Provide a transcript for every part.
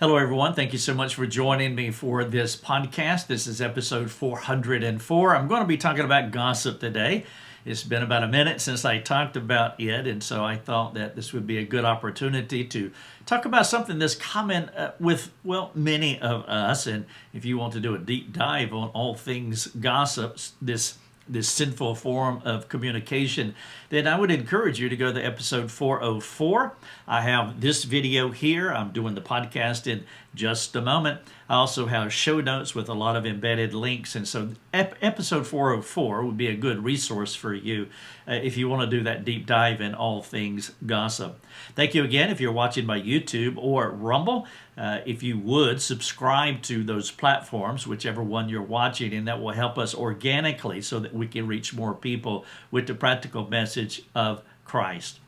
Hello, everyone. Thank you so much for joining me for this podcast. This is episode 404. I'm going to be talking about gossip today. It's been about a minute since I talked about it, and so I thought that this would be a good opportunity to talk about something that's common with, many of us. And if you want to do a deep dive on all things gossip, this sinful form of communication, then I would encourage you to go to episode 404. I have this video here. I'm doing the podcast in just a moment. I also have show notes with a lot of embedded links. And so episode 404 would be a good resource for you if you want to do that deep dive in all things gossip. Thank you again if you're watching by YouTube or Rumble. If you would subscribe to those platforms, whichever one you're watching, and that will help us organically so that we can reach more people with the practical message of Christ.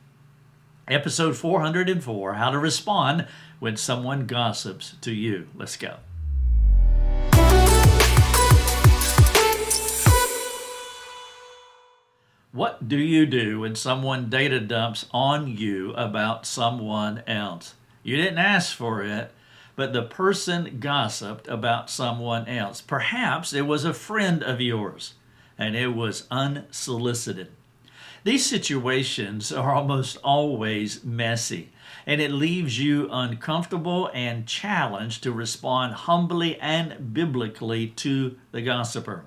Episode 404, How to Respond When Someone Gossips to You. Let's go. What do you do when someone data dumps on you about someone else? You didn't ask for it, but the person gossiped about someone else. Perhaps it was a friend of yours, and it was unsolicited. These situations are almost always messy, and it leaves you uncomfortable and challenged to respond humbly and biblically to the gossiper.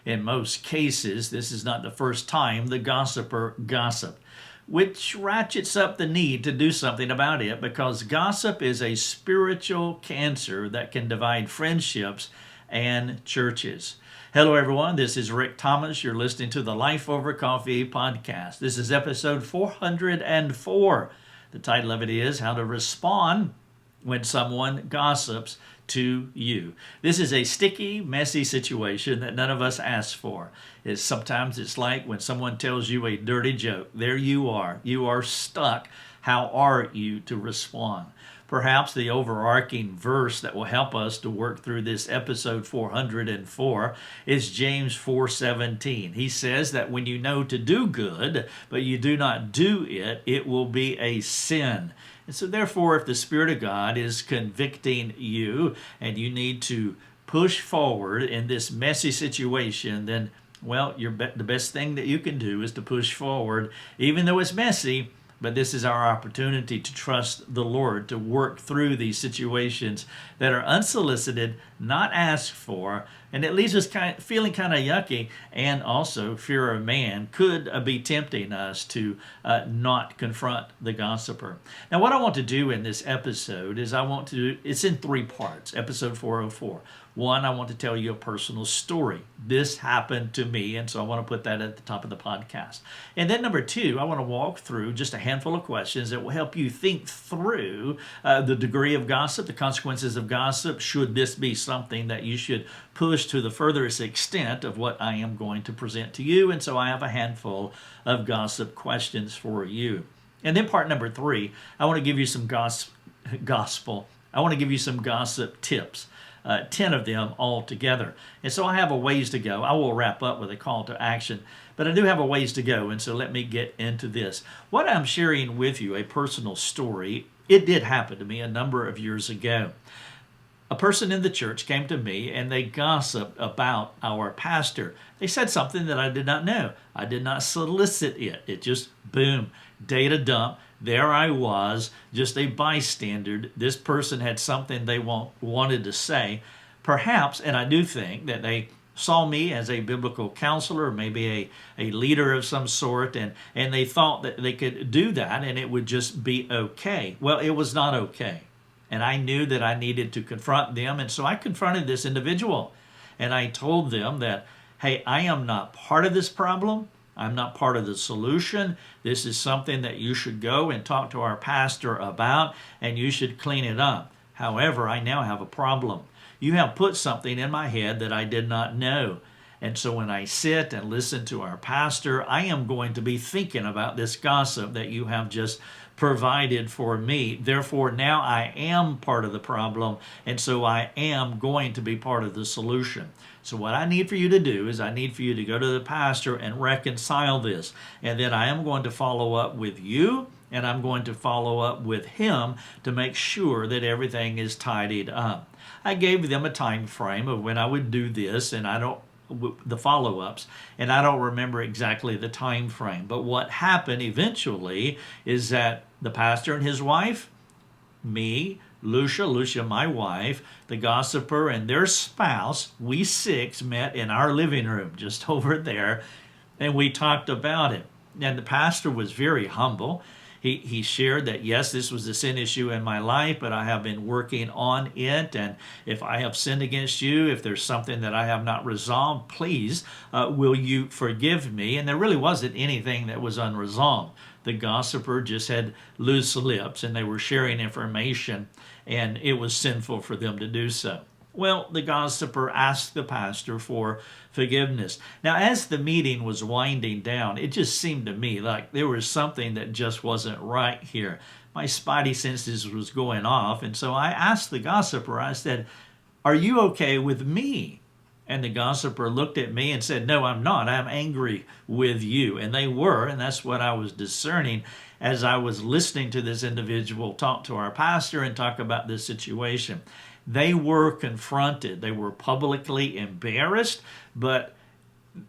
In most cases, this is not the first time the gossiper gossiped, which ratchets up the need to do something about it, because gossip is a spiritual cancer that can divide friendships and churches. Hello, everyone. This is Rick Thomas. You're listening to the Life Over Coffee podcast. This is episode 404. The title of it is How to Respond When Someone Gossips to You. This is a sticky, messy situation that none of us ask for. Sometimes it's like when someone tells you a dirty joke. There you are. You are stuck. How are you to respond? Perhaps the overarching verse that will help us to work through this episode 404 is James 4:17. He says that when you know to do good, but you do not do it, it will be a sin. And so therefore, if the Spirit of God is convicting you and you need to push forward in this messy situation, then, the best thing that you can do is to push forward, even though it's messy. But this is our opportunity to trust the Lord to work through these situations that are unsolicited, not asked for, and it leaves us feeling kind of yucky, and also fear of man could be tempting us to not confront the gossiper. Now, what I want to do in this episode is it's in three parts, episode 404. One, I want to tell you a personal story. This happened to me, and so I want to put that at the top of the podcast. And then number two, I want to walk through just a handful of questions that will help you think through the degree of gossip, the consequences of gossip. Should this be something that you should push to the furthest extent of what I am going to present to you? And so I have a handful of gossip questions for you. And then part number three, I want to give you some gospel. I want to give you some gossip tips. 10 of them all together. And so I have a ways to go. I will wrap up with a call to action, but I do have a ways to go. And so let me get into this. What I'm sharing with you, a personal story, it did happen to me a number of years ago. A person in the church came to me and they gossiped about our pastor. They said something that I did not know. I did not solicit it. It just, boom, data dump. There I was, just a bystander. This person had something they wanted to say. Perhaps, and I do think that they saw me as a biblical counselor, maybe a leader of some sort, and they thought that they could do that and it would just be okay. Well, it was not okay. And I knew that I needed to confront them. And so I confronted this individual. And I told them that, hey, I am not part of this problem. I'm not part of the solution. This is something that you should go and talk to our pastor about, and you should clean it up. However, I now have a problem. You have put something in my head that I did not know. And so when I sit and listen to our pastor, I am going to be thinking about this gossip that you have just provided for me. Therefore, now I am part of the problem, and so I am going to be part of the solution. So what I need for you to do is I need for you to go to the pastor and reconcile this. And then I am going to follow up with you and I'm going to follow up with him to make sure that everything is tidied up. I gave them a time frame of when I would do this, and the follow-ups, and I don't remember exactly the time frame. But what happened eventually is that the pastor and his wife, me, Lucia, my wife, the gossiper, and their spouse, we six met in our living room just over there, and we talked about it. And the pastor was very humble. He shared that, yes, this was a sin issue in my life, but I have been working on it. And if I have sinned against you, if there's something that I have not resolved, please, will you forgive me? And there really wasn't anything that was unresolved. The gossiper just had loose lips, and they were sharing information, and it was sinful for them to do so. Well, the gossiper asked the pastor for forgiveness. Now, as the meeting was winding down, it just seemed to me like there was something that just wasn't right here. My spidey senses was going off, and so I asked the gossiper, I said, "Are you okay with me?" And the gossiper looked at me and said, "No, I'm not. I'm angry with you." And they were, and that's what I was discerning as I was listening to this individual talk to our pastor and talk about this situation. They were confronted. They were publicly embarrassed, but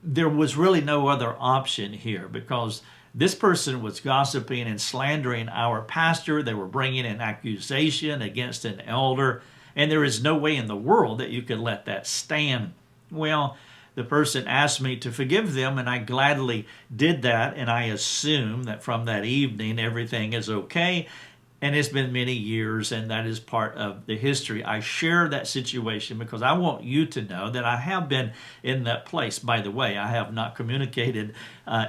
there was really no other option here because this person was gossiping and slandering our pastor. They were bringing an accusation against an elder, and there is no way in the world that you could let that stand. Well, the person asked me to forgive them, and I gladly did that, and I assume that from that evening everything is okay. And it's been many years, and that is part of the history. I share that situation because I want you to know that I have been in that place. By the way, I have not communicated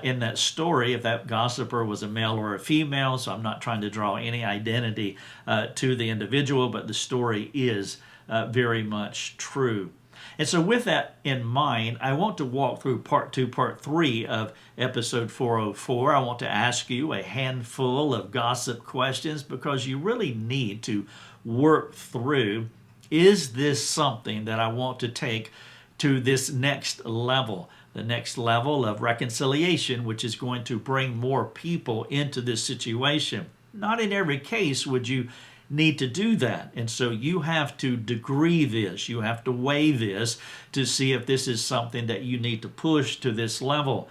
in that story if that gossiper was a male or a female, so I'm not trying to draw any identity to the individual, but the story is very much true. And so with that in mind, I want to walk through part 2, part 3 of episode 404. I want to ask you a handful of gossip questions because you really need to work through, is this something that I want to take to this next level, the next level of reconciliation, which is going to bring more people into this situation. Not in every case would you need to do that. And so you have to degree this. You have to weigh this to see if this is something that you need to push to this level.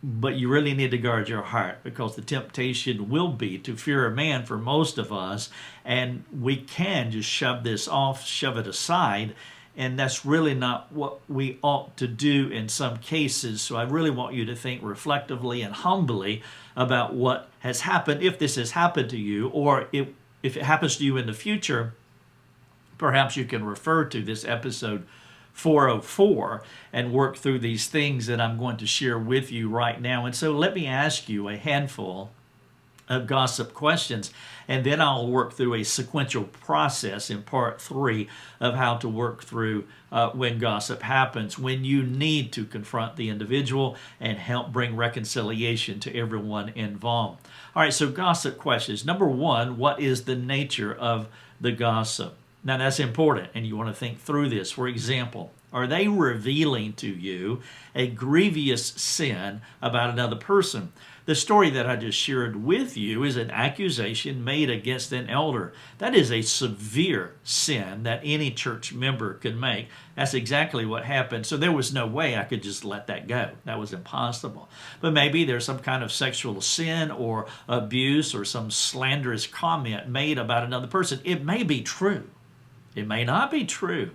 But you really need to guard your heart because the temptation will be to fear a man for most of us. And we can just shove this off, shove it aside. And that's really not what we ought to do in some cases. So I really want you to think reflectively and humbly about what has happened, if this has happened to you, or if it happens to you in the future. Perhaps you can refer to this episode 404 and work through these things that I'm going to share with you right now. And so let me ask you a handful of gossip questions, and then I'll work through a sequential process in part 3 of how to work through when gossip happens, when you need to confront the individual and help bring reconciliation to everyone involved. All right, so gossip questions. Number 1, what is the nature of the gossip? Now that's important, and you want to think through this. For example, are they revealing to you a grievous sin about another person? The story that I just shared with you is an accusation made against an elder. That is a severe sin that any church member could make. That's exactly what happened. So there was no way I could just let that go. That was impossible. But maybe there's some kind of sexual sin or abuse or some slanderous comment made about another person. It may be true. It may not be true.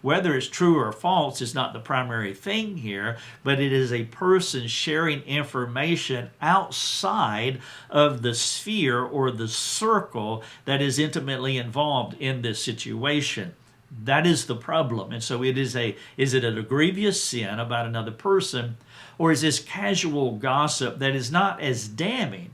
Whether it's true or false is not the primary thing here, but it is a person sharing information outside of the sphere or the circle that is intimately involved in this situation. That is the problem. And so is it a grievous sin about another person, or is this casual gossip that is not as damning,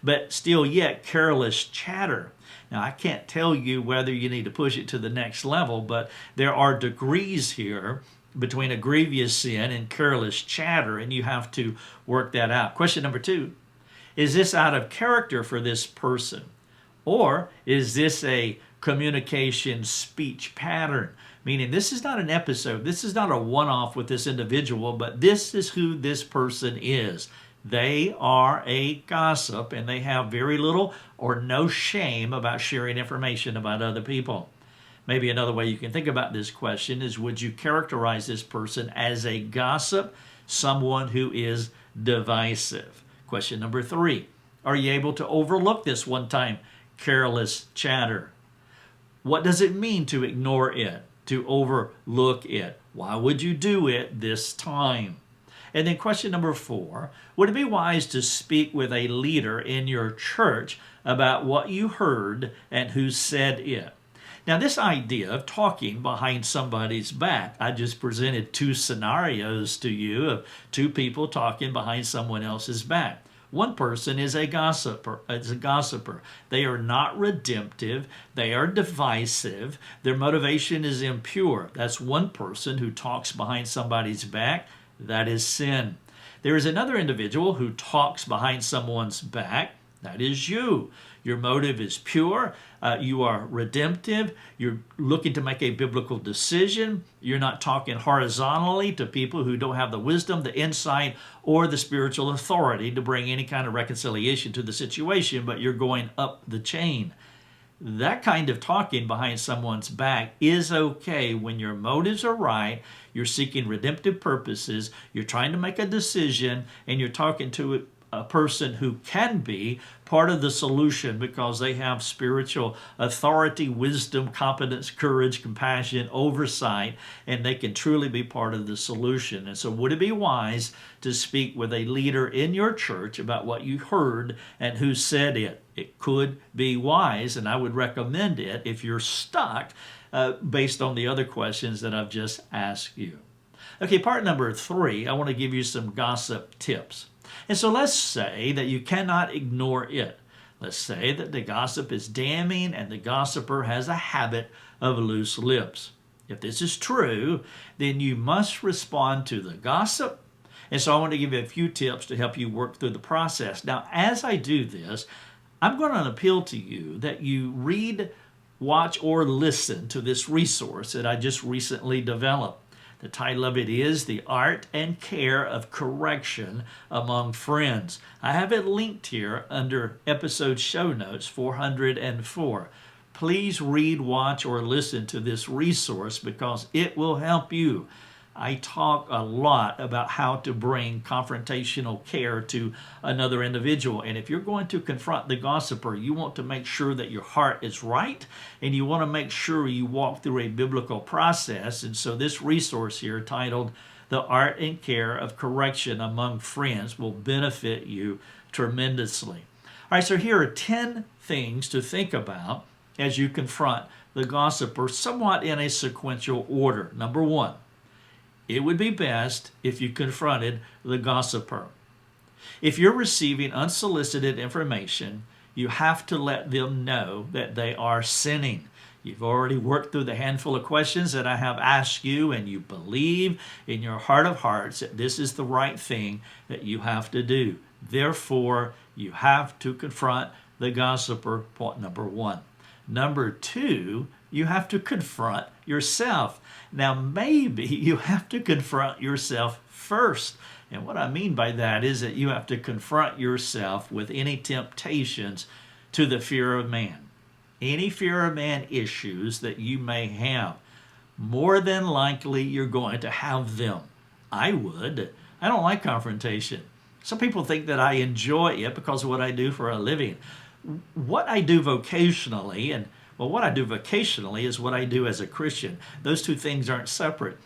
but still yet careless chatter? Now, I can't tell you whether you need to push it to the next level, but there are degrees here between a grievous sin and careless chatter, and you have to work that out. Question number 2, is this out of character for this person? Or is this a communication speech pattern? Meaning this is not an episode, this is not a one-off with this individual, but this is who this person is. They are a gossip, and they have very little or no shame about sharing information about other people. Maybe another way you can think about this question is, would you characterize this person as a gossip, someone who is divisive? Question number 3, are you able to overlook this one-time careless chatter? What does it mean to ignore it, to overlook it? Why would you do it this time? And then question number 4, would it be wise to speak with a leader in your church about what you heard and who said it? Now, this idea of talking behind somebody's back, I just presented 2 scenarios to you of 2 people talking behind someone else's back. One person is a gossiper. They are not redemptive. They are divisive. Their motivation is impure. That's one person who talks behind somebody's back. That is sin. There is another individual who talks behind someone's back. That is you. Your motive is pure. You are redemptive. You're looking to make a biblical decision. You're not talking horizontally to people who don't have the wisdom, the insight, or the spiritual authority to bring any kind of reconciliation to the situation, but you're going up the chain. That kind of talking behind someone's back is okay when your motives are right, you're seeking redemptive purposes, you're trying to make a decision, and you're talking to a person who can be part of the solution because they have spiritual authority, wisdom, competence, courage, compassion, oversight, and they can truly be part of the solution. And so would it be wise to speak with a leader in your church about what you heard and who said it? It could be wise, and I would recommend it if you're stuck based on the other questions that I've just asked you. Okay, part number 3, I want to give you some gossip tips. And so let's say that you cannot ignore it. Let's say that the gossip is damning and the gossiper has a habit of loose lips. If this is true, then you must respond to the gossip. And so I want to give you a few tips to help you work through the process. Now, as I do this, I'm going to appeal to you that you read, watch, or listen to this resource that I just recently developed. The title of it is The Art and Care of Correction Among Friends. I have it linked here under episode show notes 404. Please read, watch, or listen to this resource because it will help you. I talk a lot about how to bring confrontational care to another individual. And if you're going to confront the gossiper, you want to make sure that your heart is right, and you want to make sure you walk through a biblical process. And so this resource here titled The Art and Care of Correction Among Friends will benefit you tremendously. All right, so here are 10 things to think about as you confront the gossiper, somewhat in a sequential order. Number 1, it would be best if you confronted the gossiper. If you're receiving unsolicited information, you have to let them know that they are sinning. You've already worked through the handful of questions that I have asked you, and you believe in your heart of hearts that this is the right thing that you have to do. Therefore, you have to confront the gossiper, point number 1. Number 2, you have to confront yourself. Now, maybe you have to confront yourself first. And what I mean by that is that you have to confront yourself with any temptations to the fear of man. Any fear of man issues that you may have. More than likely, you're going to have them. I would. I don't like confrontation. Some people think that I enjoy it because of what I do for a living. What I do vocationally, and what I do vocationally is what I do as a Christian. Those two things aren't separate.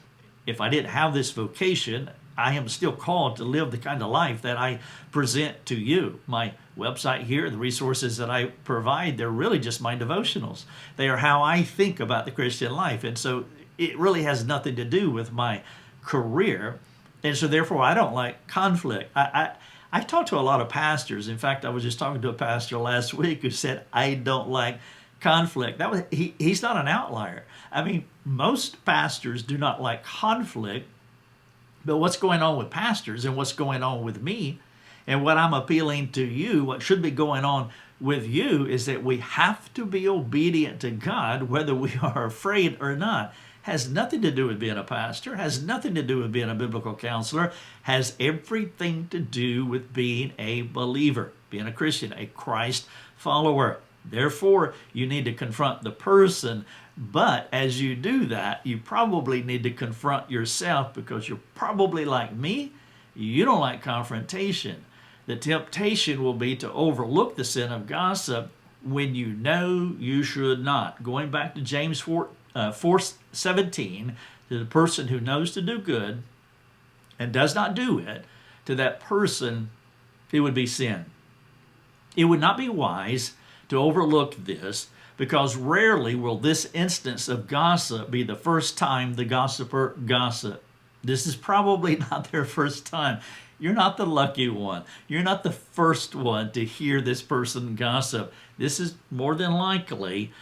If I didn't have this vocation, I am still called to live the kind of life that I present to you. My website here, the resources that I provide, they're really just my devotionals. They are how I think about the Christian life. And so it really has nothing to do with my career. And so therefore, I don't like conflict. I talk to a lot of pastors. In fact, I was just talking to a pastor last week who said, I don't like conflict. He's not an outlier. I mean, most pastors do not like conflict, but what's going on with pastors and what's going on with me and what I'm appealing to you, what should be going on with you is that we have to be obedient to God whether we are afraid or not. Has nothing to do with being a pastor, has nothing to do with being a biblical counselor, has everything to do with being a believer, being a Christian, a Christ follower. Therefore, you need to confront the person, but as you do that, you probably need to confront yourself, because you're probably like me, you don't like confrontation. The temptation will be to overlook the sin of gossip when you know you should not. Going back to James 4:17, to the person who knows to do good and does not do it, to that person it would be sin. It would not be wise to overlook this, because rarely will this instance of gossip be the first time the gossiper gossiped. This is probably not their first time. You're not the lucky one. You're not the first one to hear this person gossip. This is more than likely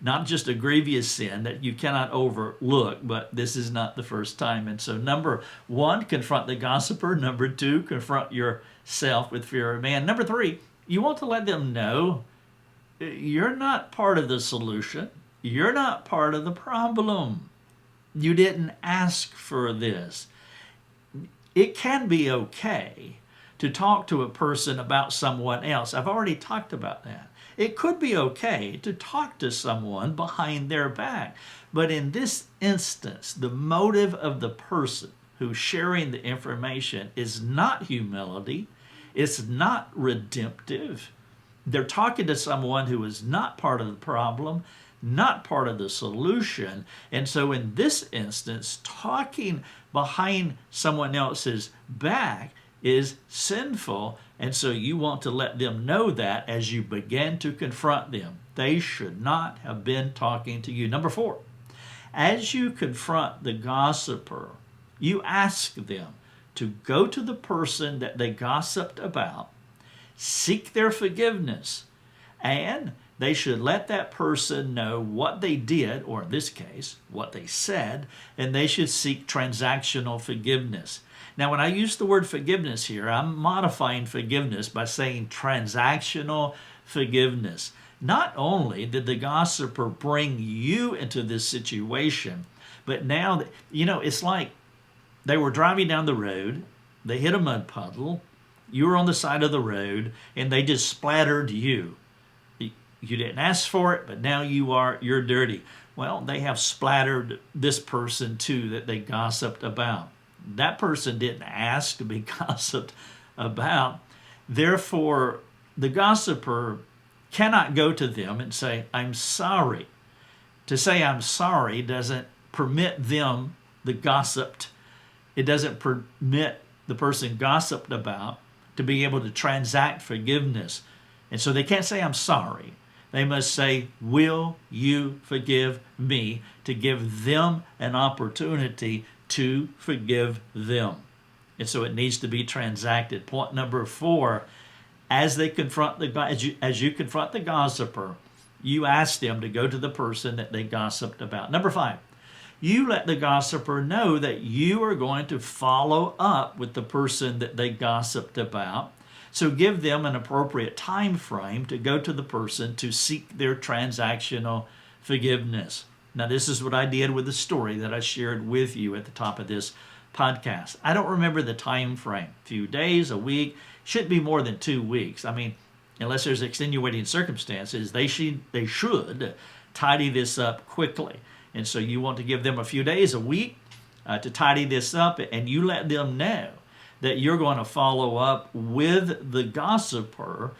not just a grievous sin that you cannot overlook, but this is not the first time. And so number one, confront the gossiper. Number two, confront yourself with fear of man. Number three, you want to let them know you're not part of the solution. You're not part of the problem. You didn't ask for this. It can be okay to talk to a person about someone else. I've already talked about that. It could be okay to talk to someone behind their back. But in this instance, the motive of the person who's sharing the information is not humility. It's not redemptive. They're talking to someone who is not part of the problem, not part of the solution. And so in this instance, talking behind someone else's back is sinful. And so you want to let them know that as you begin to confront them. They should not have been talking to you. Number four, as you confront the gossiper, you ask them to go to the person that they gossiped about, seek their forgiveness, and they should let that person know what they did, or in this case, what they said, and they should seek transactional forgiveness. Now, when I use the word forgiveness here, I'm modifying forgiveness by saying transactional forgiveness. Not only did the gossiper bring you into this situation, but now, it's like they were driving down the road, they hit a mud puddle, you were on the side of the road, and they just splattered you. You didn't ask for it, but now you're dirty. Well, they have splattered this person too that they gossiped about. That person didn't ask to be gossiped about. Therefore, the gossiper cannot go to them and say, I'm sorry. To say I'm sorry doesn't permit them, the gossiped, it doesn't permit the person gossiped about to be able to transact forgiveness. And so they can't say, I'm sorry. They must say, will you forgive me? To give them an opportunity to forgive them. And so it needs to be transacted. Point number four, as you confront the gossiper, you ask them to go to the person that they gossiped about. Number five, you let the gossiper know that you are going to follow up with the person that they gossiped about. So give them an appropriate time frame to go to the person to seek their transactional forgiveness. Now, this is what I did with the story that I shared with you at the top of this podcast. I don't remember the time frame. A few days, a week, shouldn't be more than 2 weeks. I mean, unless there's extenuating circumstances, they should tidy this up quickly. And so you want to give them a few days, a week, to tidy this up, and you let them know that you're going to follow up with the gossiper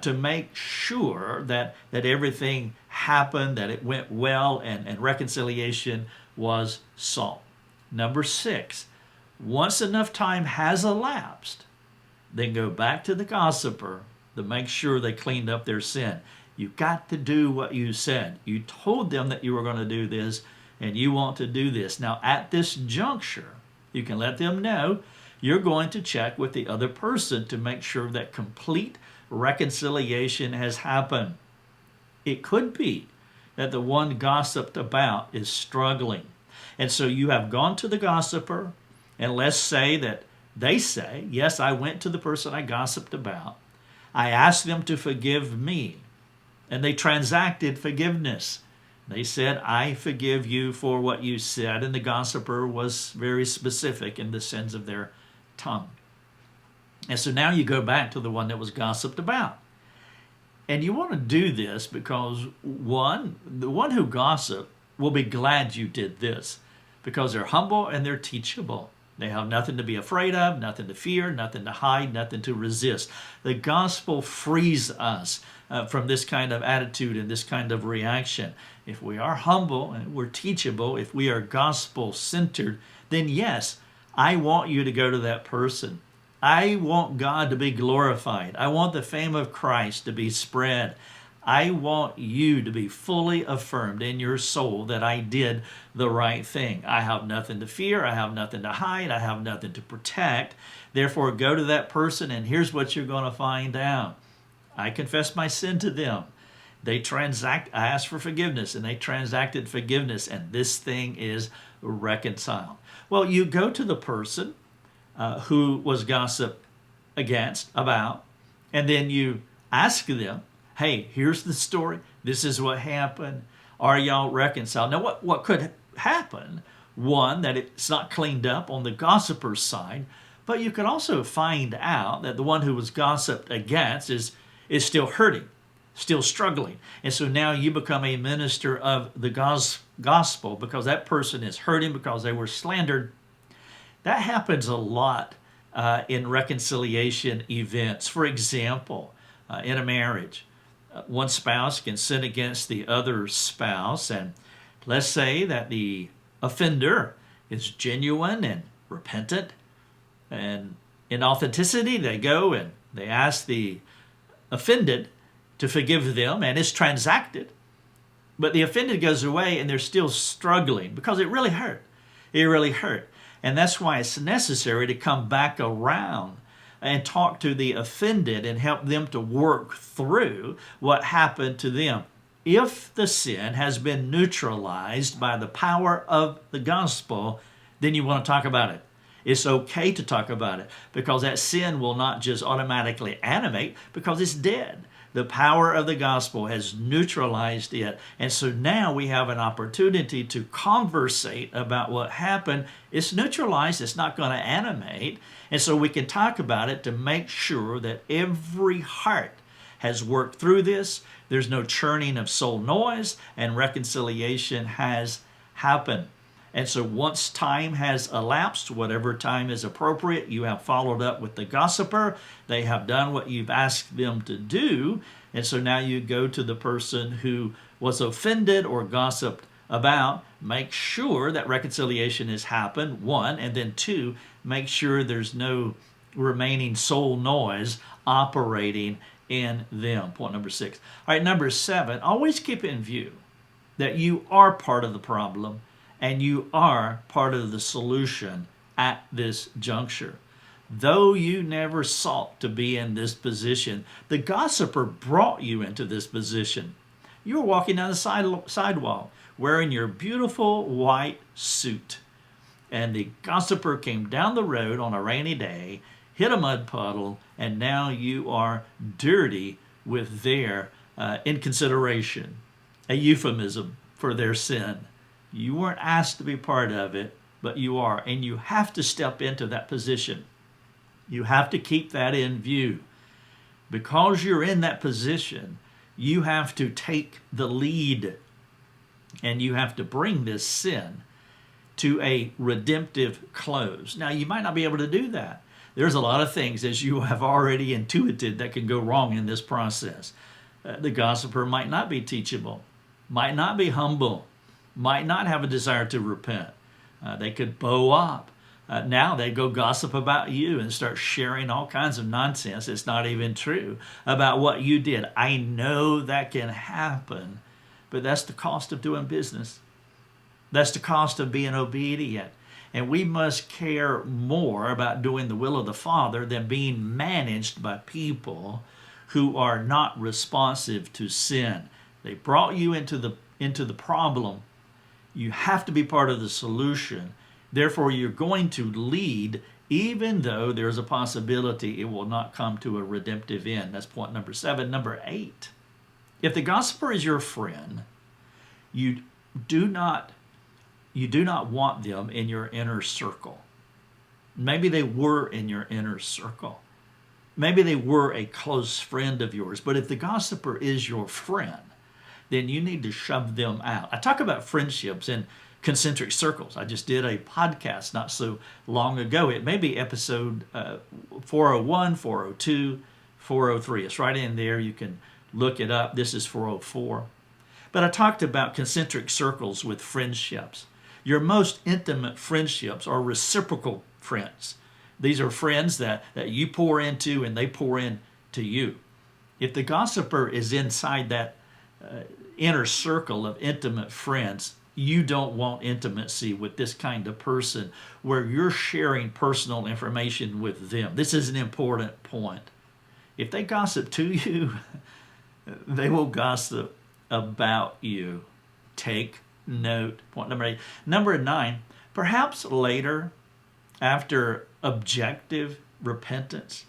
to make sure that everything happened, that it went well, and reconciliation was sought. Number six, once enough time has elapsed, then go back to the gossiper to make sure they cleaned up their sin. You got to do what you said. You told them that you were going to do this, and you want to do this. Now, at this juncture, you can let them know you're going to check with the other person to make sure that complete reconciliation has happened. It could be that the one gossiped about is struggling. And so you have gone to the gossiper, and let's say that they say, yes, I went to the person I gossiped about. I asked them to forgive me. And they transacted forgiveness. They said, I forgive you for what you said. And the gossiper was very specific in the sins of their tongue. And so now you go back to the one that was gossiped about. And you want to do this because, one, the one who gossiped will be glad you did this because they're humble and they're teachable. They have nothing to be afraid of, nothing to fear, nothing to hide, nothing to resist. The gospel frees us from this kind of attitude and this kind of reaction. If we are humble and we're teachable, if we are gospel-centered, then yes, I want you to go to that person. I want God to be glorified. I want the fame of Christ to be spread. I want you to be fully affirmed in your soul that I did the right thing. I have nothing to fear. I have nothing to hide. I have nothing to protect. Therefore, go to that person, and here's what you're going to find out. I confess my sin to them. I asked for forgiveness, and they transacted forgiveness, and this thing is reconciled. Well, you go to the person who was gossiped about, and then you ask them, hey, here's the story. This is what happened. Are y'all reconciled? Now, what could happen? One, that it's not cleaned up on the gossiper's side, but you could also find out that the one who was gossiped against is still hurting, still struggling. And so now you become a minister of the gospel because that person is hurting because they were slandered. That happens a lot in reconciliation events. For example, in a marriage, one spouse can sin against the other spouse, and let's say that the offender is genuine and repentant, and in authenticity they go and they ask the offended to forgive them, and it's transacted. But the offended goes away and they're still struggling because it really hurt. It really hurt. And that's why it's necessary to come back around and talk to the offended and help them to work through what happened to them. If the sin has been neutralized by the power of the gospel, then you want to talk about it. It's okay to talk about it because that sin will not just automatically animate because it's dead. The power of the gospel has neutralized it. And so now we have an opportunity to conversate about what happened. It's neutralized. It's not going to animate. And so we can talk about it to make sure that every heart has worked through this. There's no churning of soul noise, and reconciliation has happened. And so once time has elapsed, whatever time is appropriate, you have followed up with the gossiper. They have done what you've asked them to do. And so now you go to the person who was offended or gossiped about. Make sure that reconciliation has happened, one. And then two, make sure there's no remaining soul noise operating in them. Point number 6. All right, number 7, always keep in view that you are part of the problem and you are part of the solution at this juncture. Though you never sought to be in this position, the gossiper brought you into this position. You were walking down the sidewalk wearing your beautiful white suit, and the gossiper came down the road on a rainy day, hit a mud puddle, and now you are dirty with their inconsideration, a euphemism for their sin. You weren't asked to be part of it, but you are, and you have to step into that position. You have to keep that in view. Because you're in that position, you have to take the lead, and you have to bring this sin to a redemptive close. Now, you might not be able to do that. There's a lot of things, as you have already intuited, that can go wrong in this process. The gossiper might not be teachable, might not be humble, might not have a desire to repent. They could bow up. Now they go gossip about you and start sharing all kinds of nonsense. It's not even true about what you did. I know that can happen, but that's the cost of doing business. That's the cost of being obedient. And we must care more about doing the will of the Father than being managed by people who are not responsive to sin. They brought you into the problem. You have to be part of the solution. Therefore, you're going to lead even though there's a possibility it will not come to a redemptive end. That's point number 7. Number 8, if the gossiper is your friend, you do not want them in your inner circle. Maybe they were in your inner circle. Maybe they were a close friend of yours. But if the gossiper is your friend, then you need to shove them out. I talk about friendships in concentric circles. I just did a podcast not so long ago. It may be episode 401, 402, 403. It's right in there. You can look it up. This is 404. But I talked about concentric circles with friendships. Your most intimate friendships are reciprocal friends. These are friends that you pour into and they pour into you. If the gossiper is inside that inner circle of intimate friends, you don't want intimacy with this kind of person where you're sharing personal information with them. This is an important point. If they gossip to you, they will gossip about you. Take note. Point number 8. Number 9, perhaps later, after objective repentance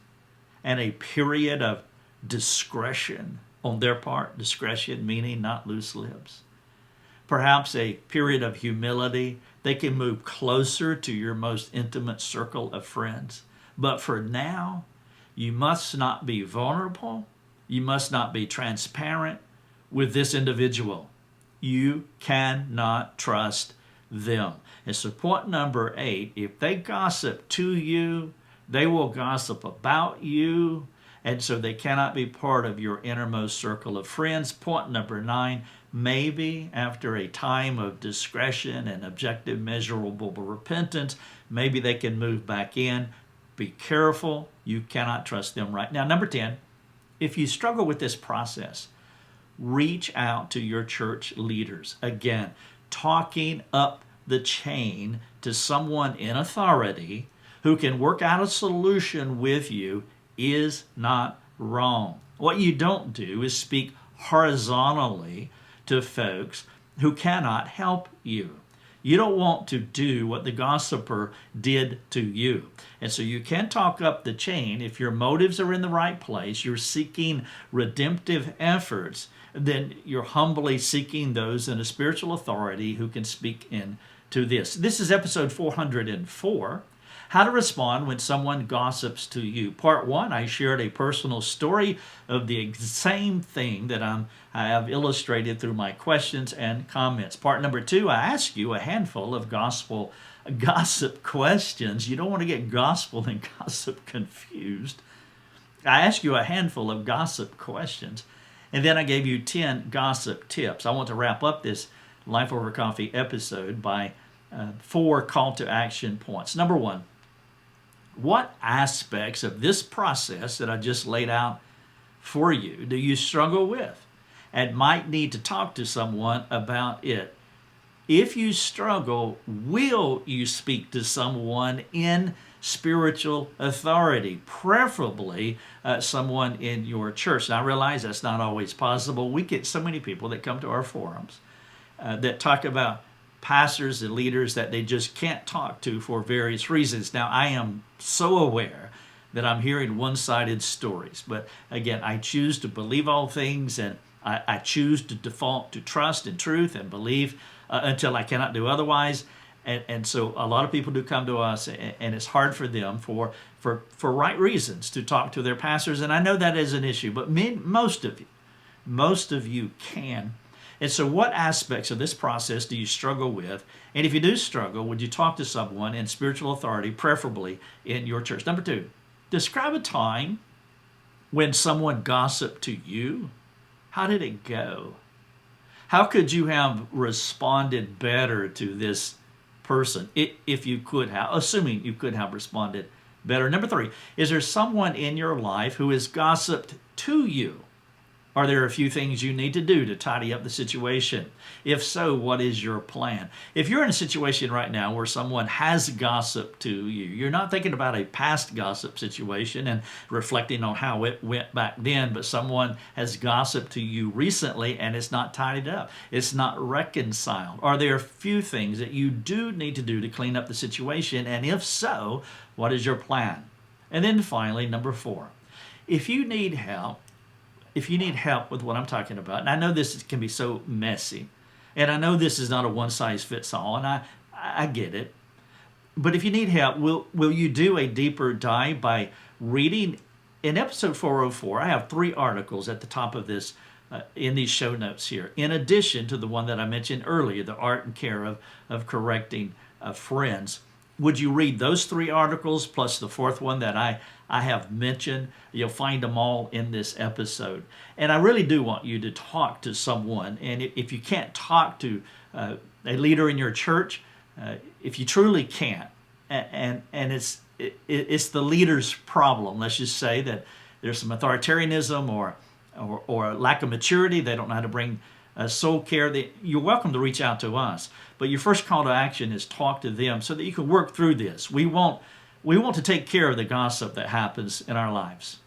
and a period of discretion on their part, discretion meaning not loose lips, perhaps a period of humility, they can move closer to your most intimate circle of friends. But for now, you must not be vulnerable. You must not be transparent with this individual. You cannot trust them. And so point number 8, if they gossip to you, they will gossip about you, and so they cannot be part of your innermost circle of friends. Point number 9, maybe after a time of discretion and objective measurable repentance, maybe they can move back in. Be careful. You cannot trust them right now. Number 10, if you struggle with this process, reach out to your church leaders. Again, talking up the chain to someone in authority who can work out a solution with you is not wrong. What you don't do is speak horizontally to folks who cannot help you. You don't want to do what the gossiper did to you. And so you can talk up the chain. If your motives are in the right place, you're seeking redemptive efforts, then you're humbly seeking those in a spiritual authority who can speak into this. This is episode 404. How to respond when someone gossips to you. Part 1, I shared a personal story of the same thing that I have illustrated through my questions and comments. Part number 2, I asked you a handful of gossip questions. You don't want to get gospel and gossip confused. I asked you a handful of gossip questions, and then I gave you 10 gossip tips. I want to wrap up this Life Over Coffee episode by 4 call to action points. Number 1, what aspects of this process that I just laid out for you do you struggle with and might need to talk to someone about it? If you struggle, will you speak to someone in spiritual authority, preferably someone in your church? Now, I realize that's not always possible. We get so many people that come to our forums that talk about pastors and leaders that they just can't talk to for various reasons. Now, I am so aware that I'm hearing one-sided stories, but again, I choose to believe all things, and I choose to default to trust and truth and believe until I cannot do otherwise. And so a lot of people do come to us, and it's hard for them for right reasons to talk to their pastors, and I know that is an issue, but most of you can. And so what aspects of this process do you struggle with? And if you do struggle, would you talk to someone in spiritual authority, preferably in your church? Number 2, describe a time when someone gossiped to you. How did it go? How could you have responded better to this person if you could have, assuming you could have responded better? Number 3, is there someone in your life who has gossiped to you? Are there a few things you need to do to tidy up the situation? If so, what is your plan? If you're in a situation right now where someone has gossiped to you, you're not thinking about a past gossip situation and reflecting on how it went back then, but someone has gossiped to you recently and it's not tidied up. It's not reconciled. Are there a few things that you do need to do to clean up the situation? And if so, what is your plan? And then finally, number 4, if you need help with what I'm talking about, and I know this can be so messy, and I know this is not a one-size-fits-all, and I get it, but if you need help, will you do a deeper dive by reading? In episode 404, I have 3 articles at the top of this in these show notes here, in addition to the one that I mentioned earlier, The Art and Care of Correcting Friends. Would you read those 3 articles plus the 4th one that I have mentioned? You'll find them all in this episode. And I really do want you to talk to someone. And if you can't talk to a leader in your church, if you truly can't, and it's the leader's problem, let's just say that there's some authoritarianism or lack of maturity, they don't know how to bring soul care, you're welcome to reach out to us. But your first call to action is talk to them so that you can work through this. We want to take care of the gossip that happens in our lives.